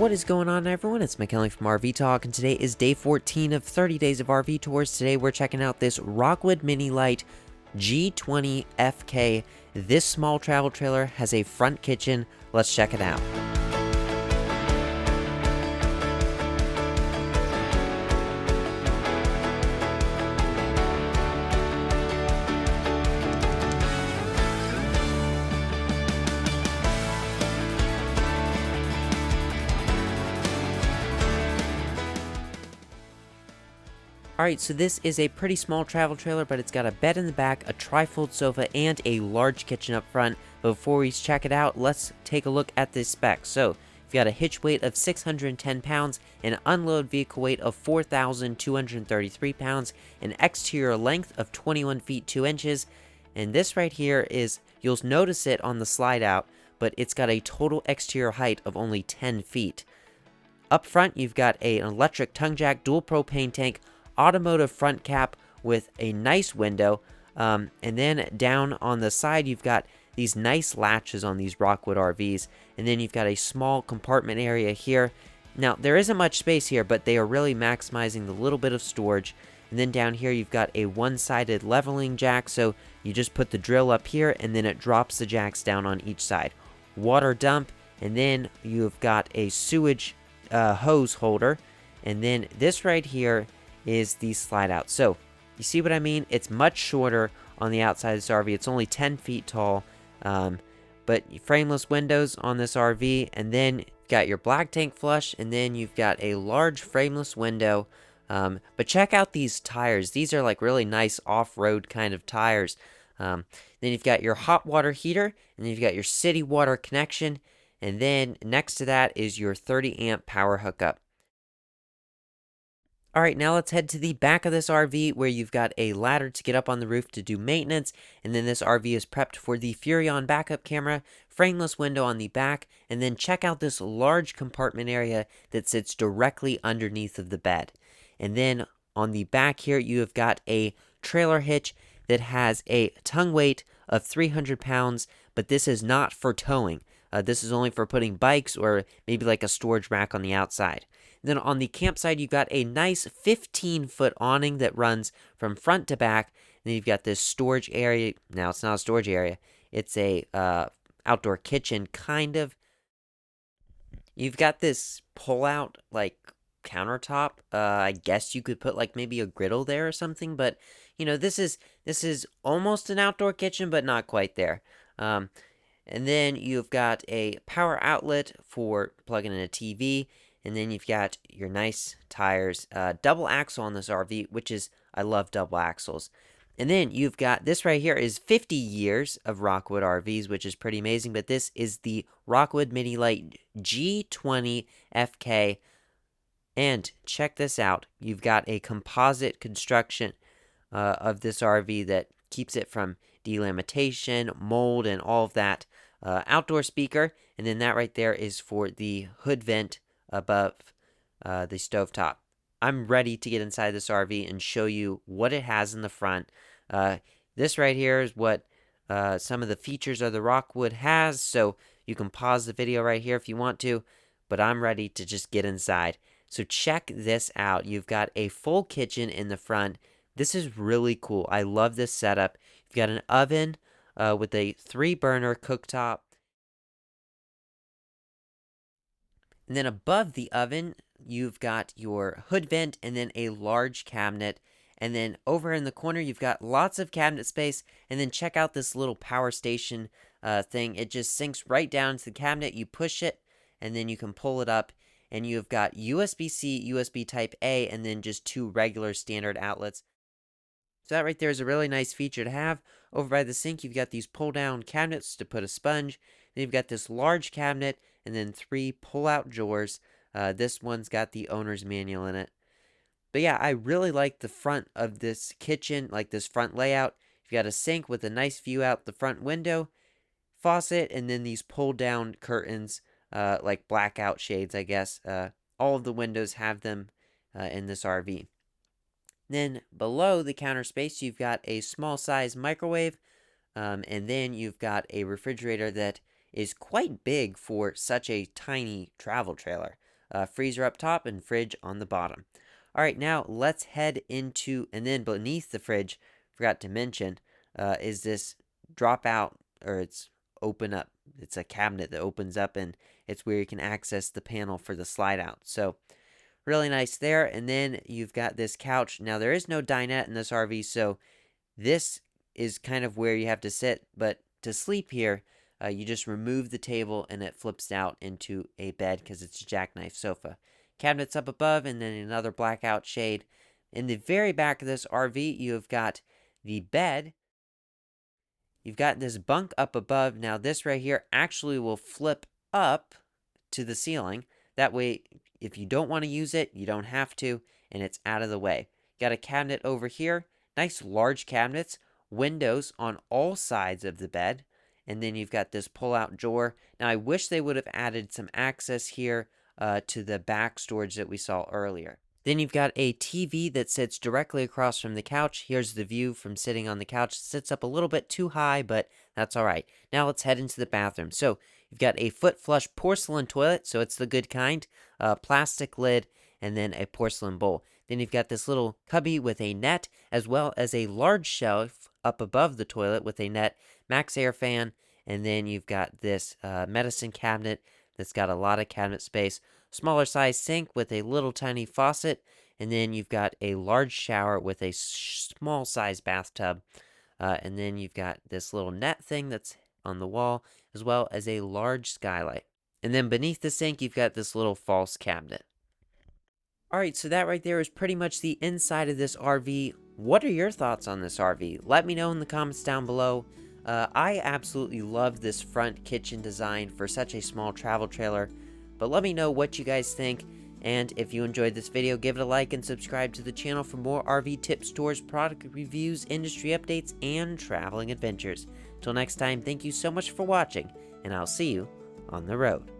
What is going on, everyone? It's McKinley from RV Talk, and today is day 14 of 30 days of RV tours. Today we're checking out this Rockwood Mini Lite G20FK. This small travel trailer has a front kitchen. Let's check it out. Alright, so this is a pretty small travel trailer, but it's got a bed in the back, a tri-fold sofa, and a large kitchen up front. But before we check it out, let's take a look at the specs. So, you've got a hitch weight of 610 pounds, an unload vehicle weight of 4,233 pounds, an exterior length of 21 feet 2 inches, and this right here is, you'll notice it on the slide out, but it's got a total exterior height of only 10 feet. Up front, you've got an electric tongue jack, dual propane tank, automotive front cap with a nice window, and then down on the side you've got these nice latches on these Rockwood RVs, and then you've got a small compartment area here. Now there isn't much space here, but they are really maximizing the little bit of storage. And then down here you've got a one-sided leveling jack, so you just put the drill up here and then it drops the jacks down on each side. Water dump, and then you've got a sewage hose holder, and then this right here is the slide out. So you see what I mean? It's much shorter on the outside of this RV. It's only 10 feet tall, but frameless windows on this RV, and then you've got your black tank flush, and then you've got a large frameless window. But check out these tires. These are like really nice off-road kind of tires. Then you've got your hot water heater, and then you've got your city water connection, and then next to that is your 30 amp power hookup. Alright, now let's head to the back of this RV where you've got a ladder to get up on the roof to do maintenance, and then this RV is prepped for the Furrion backup camera, frameless window on the back, and then check out this large compartment area that sits directly underneath of the bed. And then on the back here you have got a trailer hitch that has a tongue weight of 300 pounds, but this is not for towing. This is only for putting bikes or maybe like a storage rack on the outside. Then on the campsite, you've got a nice 15-foot awning that runs from front to back. And then you've got this storage area. Now, it's not a storage area. It's a outdoor kitchen, kind of. You've got this pull-out, like, countertop. I guess you could put, like, maybe a griddle there or something. But, you know, this is almost an outdoor kitchen, but not quite there. And then you've got a power outlet for plugging in a TV. And then you've got your nice tires, double axle on this RV, which is, I love double axles. And then you've got, this right here is 50 years of Rockwood RVs, which is pretty amazing. But this is the Rockwood Mini Lite G20FK. And check this out. You've got a composite construction of this RV that keeps it from delimitation, mold, and all of that. Outdoor speaker. And then that right there is for the hood vent above the stovetop. I'm ready to get inside this RV and show you what it has in the front. This right here is what some of the features of the Rockwood has, so you can pause the video right here if you want to, but I'm ready to just get inside. So check this out. You've got a full kitchen in the front. This is really cool. I love this setup. You've got an oven with a 3-burner cooktop. And then above the oven, you've got your hood vent and then a large cabinet. And then over in the corner, you've got lots of cabinet space. And then check out this little power station thing. It just sinks right down to the cabinet. You push it, and then you can pull it up. And you've got USB-C, USB Type-A, and then just 2 regular standard outlets. So that right there is a really nice feature to have. Over by the sink, you've got these pull-down cabinets to put a sponge. Then you've got this large cabinet, and then 3 pull-out drawers. This one's got the owner's manual in it. But yeah, I really like the front of this kitchen, like this front layout. You've got a sink with a nice view out the front window, faucet, and then these pull-down curtains, like blackout shades, I guess. All of the windows have them in this RV. Then below the counter space, you've got a small size microwave, and then you've got a refrigerator that is quite big for such a tiny travel trailer. freezer up top and fridge on the bottom. All right, now let's head into, and then beneath the fridge, forgot to mention, is this drop out, or it's open up. It's a cabinet that opens up, and it's where you can access the panel for the slide out. So really nice there. And then you've got this couch. Now there is no dinette in this RV, so this is kind of where you have to sit, but to sleep here, you just remove the table and it flips out into a bed because it's a jackknife sofa. Cabinets up above, and then another blackout shade. In the very back of this RV, you've got the bed. You've got this bunk up above. Now this right here actually will flip up to the ceiling. That way, if you don't want to use it, you don't have to, and it's out of the way. Got a cabinet over here. Nice large cabinets. Windows on all sides of the bed. And then you've got this pull-out drawer. Now, I wish they would have added some access here to the back storage that we saw earlier. Then you've got a TV that sits directly across from the couch. Here's the view from sitting on the couch. It sits up a little bit too high, but that's all right. Now let's head into the bathroom. So you've got a foot flush porcelain toilet, so it's the good kind, a plastic lid, and then a porcelain bowl. Then you've got this little cubby with a net, as well as a large shelf up above the toilet with a net, max air fan, and then you've got this medicine cabinet that's got a lot of cabinet space, smaller size sink with a little tiny faucet, and then you've got a large shower with a small size bathtub, and then you've got this little net thing that's on the wall, as well as a large skylight. And then beneath the sink, you've got this little false cabinet. Alright, so that right there is pretty much the inside of this RV. What are your thoughts on this RV? Let me know in the comments down below. I absolutely love this front kitchen design for such a small travel trailer, but let me know what you guys think, and if you enjoyed this video, give it a like and subscribe to the channel for more RV tips, tours, product reviews, industry updates, and traveling adventures. Till next time, thank you so much for watching, and I'll see you on the road.